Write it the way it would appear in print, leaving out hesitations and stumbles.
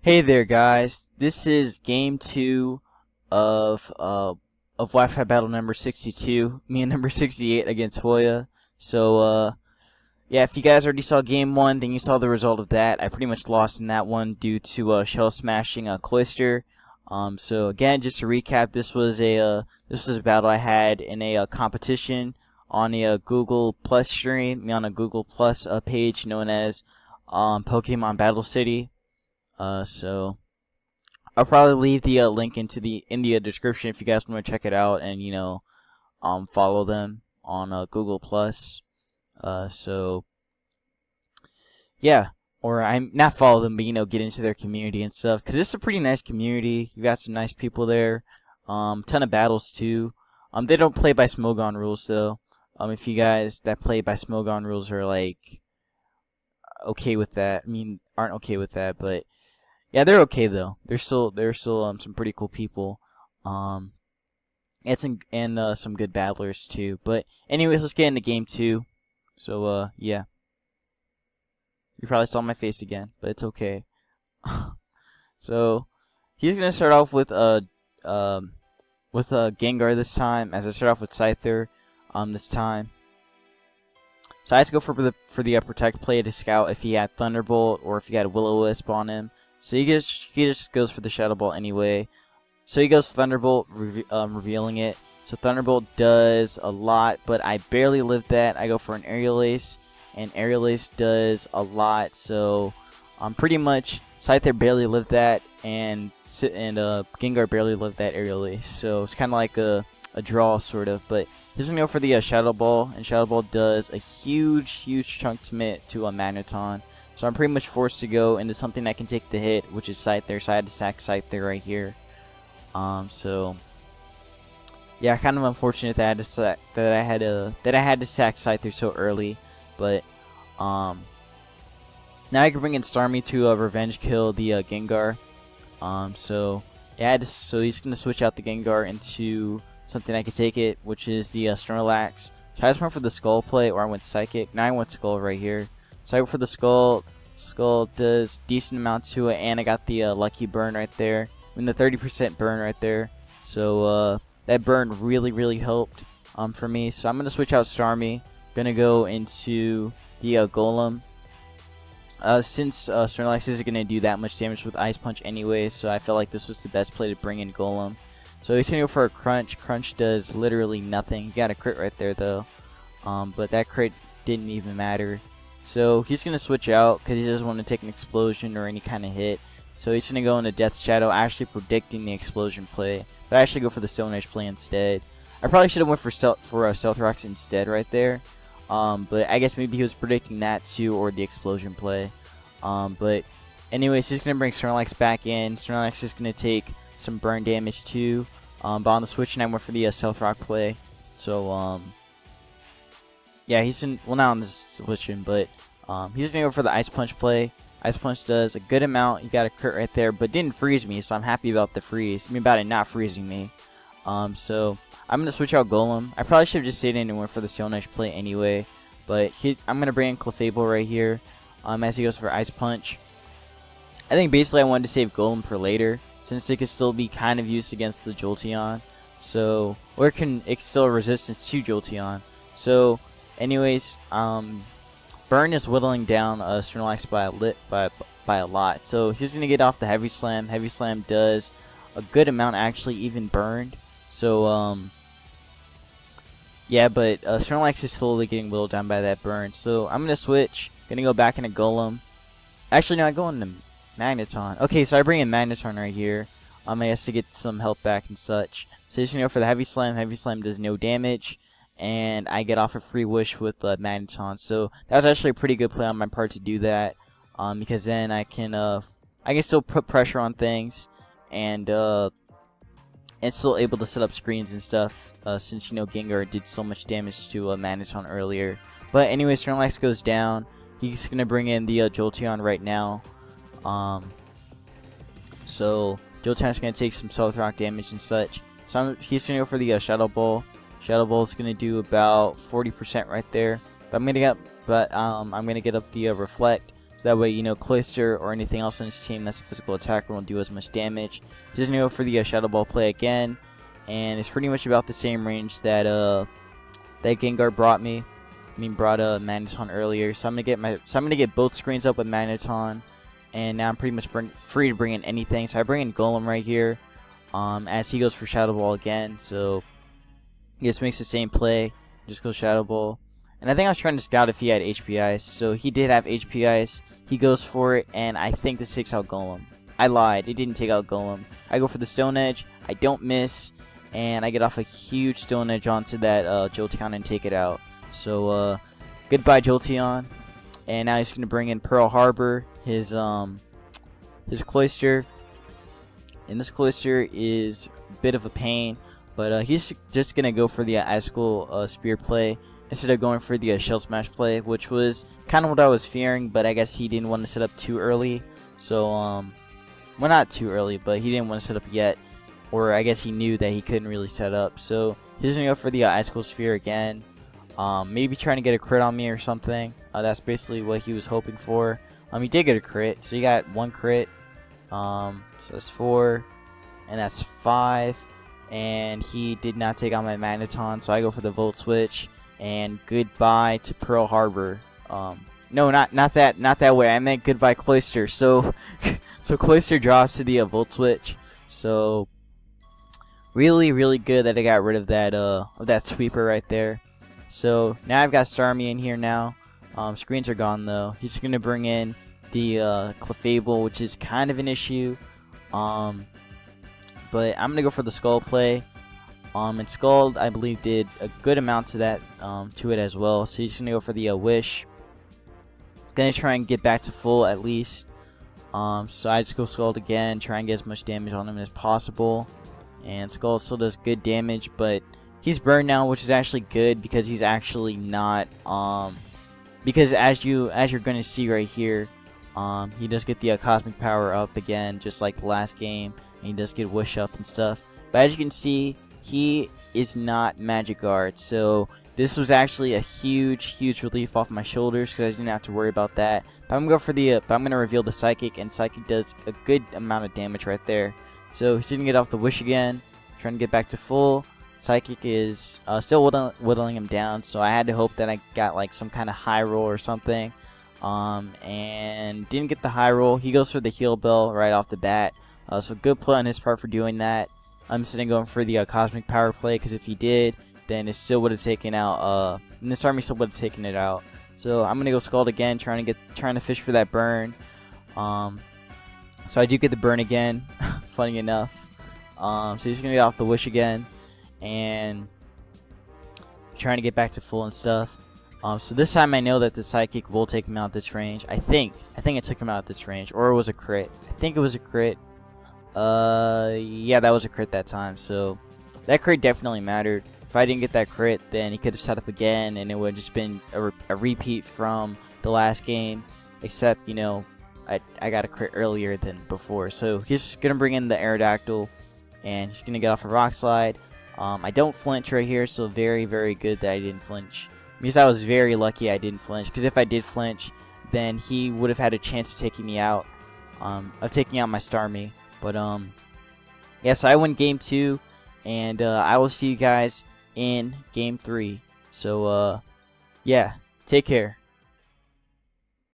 Hey there, guys. This is game 2 of Wi-Fi battle number 62. Me and number 68 against Hoya. So yeah, if you guys already saw game 1, then you saw the result of that. I pretty much lost in that one due to shell smashing a cloister. So again, just to recap, this was a battle I had in a competition on a Google Plus stream, me on a Google Plus page known as Pokemon Battle City. So I'll probably leave the link into the description if you guys want to check it out and follow them on Google Plus. So yeah, or I'm not follow them, but get into their community and stuff because it's a pretty nice community. You got some nice people there. Ton of battles too. They don't play by Smogon rules though. If you guys that play by Smogon rules are like okay with that, aren't okay with that, but yeah, they're okay though. They're still some pretty cool people. And some good battlers too. But anyways, let's get into game 2. So yeah. You probably saw my face again, but it's okay. So he's gonna start off with Gengar this time, as I start off with Scyther this time. So I had to go for the protect play to scout if he had Thunderbolt or if he had Will-O-Wisp on him. So he just goes for the Shadow Ball anyway. So he goes Thunderbolt, revealing it. So Thunderbolt does a lot, but I barely lived that. I go for an Aerial Ace, and Aerial Ace does a lot. So pretty much Scyther barely lived that, and Gengar barely lived that Aerial Ace. So it's kind of like a draw sort of, but he's gonna go for the Shadow Ball, and Shadow Ball does a huge chunk to a Magneton. So I'm pretty much forced to go into something that can take the hit, which is Scyther. So I had to sack Scyther right here. So yeah, kind of unfortunate that I had to sack Scyther so early. But now I can bring in Starmie to revenge kill the Gengar. So yeah, so he's gonna switch out the Gengar into something I can take it, which is the Snorlax. So I just went for the Skull play, or I went Psychic. Now I went Skull right here. So I go for the Skull. Skull does decent amount to it, and I got the lucky burn right there. The 30% burn right there. So that burn really helped for me. So I'm gonna switch out Starmie. Gonna go into the Golem. Since Snorlax isn't gonna do that much damage with Ice Punch anyway, so I felt like this was the best play to bring in Golem. So he's gonna go for a Crunch. Crunch does literally nothing. He got a crit right there though, but that crit didn't even matter. So he's going to switch out because he doesn't want to take an explosion or any kind of hit. So he's going to go into Death Shadow, actually predicting the explosion play. But I actually go for the Stone Edge play instead. I probably should have went for Stealth Rocks instead right there. But I guess maybe he was predicting that too, or the explosion play. But anyways, he's going to bring Snorlax back in. Snorlax is going to take some burn damage too. But on the switch, and I went for the Stealth Rock play. So yeah, not on this switching, but he's gonna go for the Ice Punch play. Ice Punch does a good amount. He got a crit right there, but didn't freeze me, so I'm happy about the freeze. About it not freezing me. So I'm gonna switch out Golem. I probably should have just stayed in and went for the Stone Edge play anyway, but I'm gonna bring in Clefable right here. As he goes for Ice Punch. I think basically I wanted to save Golem for later, since it could still be kind of used against the Jolteon. So, or it's still a resistance to Jolteon. So anyways, Burn is whittling down Snorlax by a lot. So he's going to get off the Heavy Slam. Heavy Slam does a good amount, actually, even burned. So, yeah, but Snorlax is slowly getting whittled down by that burn. So I'm going to switch. Going to go back into Golem. Actually, no, I go into Magneton. Okay, so I bring in Magneton right here. I has to get some health back and such. So he's going to go for the Heavy Slam. Heavy Slam does no damage. And I get off a free wish with Magneton. So that was actually a pretty good play on my part to do that, because then I can still put pressure on things, and still able to set up screens and stuff, since Gengar did so much damage to Magneton earlier. But anyways, Snorlax goes down. He's gonna bring in the Jolteon right now. So Jolteon's gonna take some Stealth Rock damage and such. So he's gonna go for the Shadow Ball. Shadow Ball is going to do about 40% right there. But I'm going to get up the Reflect. So that way, you know, Cloister or anything else on his team that's a physical attacker won't do as much damage. He's going to go for the Shadow Ball play again. And it's pretty much about the same range that that Gengar brought Magneton earlier. So I'm gonna get both screens up with Magneton, and now I'm pretty much free to bring in anything. So I bring in Golem right here, as he goes for Shadow Ball again. So he just makes the same play, just goes Shadow Ball. And I think I was trying to scout if he had HP Ice. So he did have HP Ice. He goes for it, and I think this takes out Golem. I lied. It didn't take out Golem. I go for the Stone Edge. I don't miss. And I get off a huge Stone Edge onto that Jolteon and take it out. So goodbye Jolteon. And now he's going to bring in Pearl Harbor, his Cloister. And this Cloister is a bit of a pain. But he's just going to go for the Icicle Spear play instead of going for the Shell Smash play, which was kind of what I was fearing. But I guess he didn't want to set up too early. So, well, not too early, but he didn't want to set up yet. Or I guess he knew that he couldn't really set up. So he's going to go for the Icicle Sphere again. Maybe trying to get a crit on me or something. That's basically what he was hoping for. He did get a crit. So he got 1 crit. So that's 4. And that's 5. And he did not take out my Magneton. So I go for the Volt Switch. And goodbye to Pearl Harbor. No, not that way. I meant goodbye Cloister. So so Cloister drops to the Volt Switch. So really good that I got rid of that sweeper right there. So now I've got Starmie in here now. Screens are gone though. He's gonna bring in the Clefable, which is kind of an issue. But I'm gonna go for the Skull play. And Skull, I believe, did a good amount to that to it as well. So he's gonna go for the Wish. Gonna try and get back to full at least. So I just go Scald again, try and get as much damage on him as possible. And Skull still does good damage, but he's burned now, which is actually good because he's actually not because as you're gonna see right here, he does get the Cosmic Power up again, just like the last game, and he does get Wish up and stuff. But as you can see, he is not Magic Guard, so this was actually a huge relief off my shoulders because I didn't have to worry about that. But I'm gonna go for the I'm gonna reveal the Psychic, and Psychic does a good amount of damage right there. So he's gonna get off the Wish again, trying to get back to full. Psychic is still whittling him down, so I had to hope that I got like some kind of high roll or something. And didn't get the high roll. He goes for the Heal Bell right off the bat. So good play on his part for doing that. I'm sitting going for the Cosmic Power play because if he did, then it still would have taken out. And this army still would have taken it out. So I'm gonna go Scald again, trying to fish for that burn. So I do get the burn again, funny enough. So he's gonna get off the Wish again, and trying to get back to full and stuff. So this time I know that the Psychic will take him out this range. I think it took him out this range, or it was a crit. I think it was a crit. Yeah, that was a crit that time. So that crit definitely mattered. If I didn't get that crit, then he could have set up again, and it would have just been a repeat from the last game. Except, you know, I got a crit earlier than before. So he's going to bring in the Aerodactyl, and he's going to get off a Rock Slide. I don't flinch right here, so very good that I didn't flinch. Because I was very lucky I didn't flinch. Because if I did flinch, then he would have had a chance of taking me out. Of taking out my Starmie. But, yeah, so I win Game 2. And I will see you guys in Game 3. So, yeah, take care.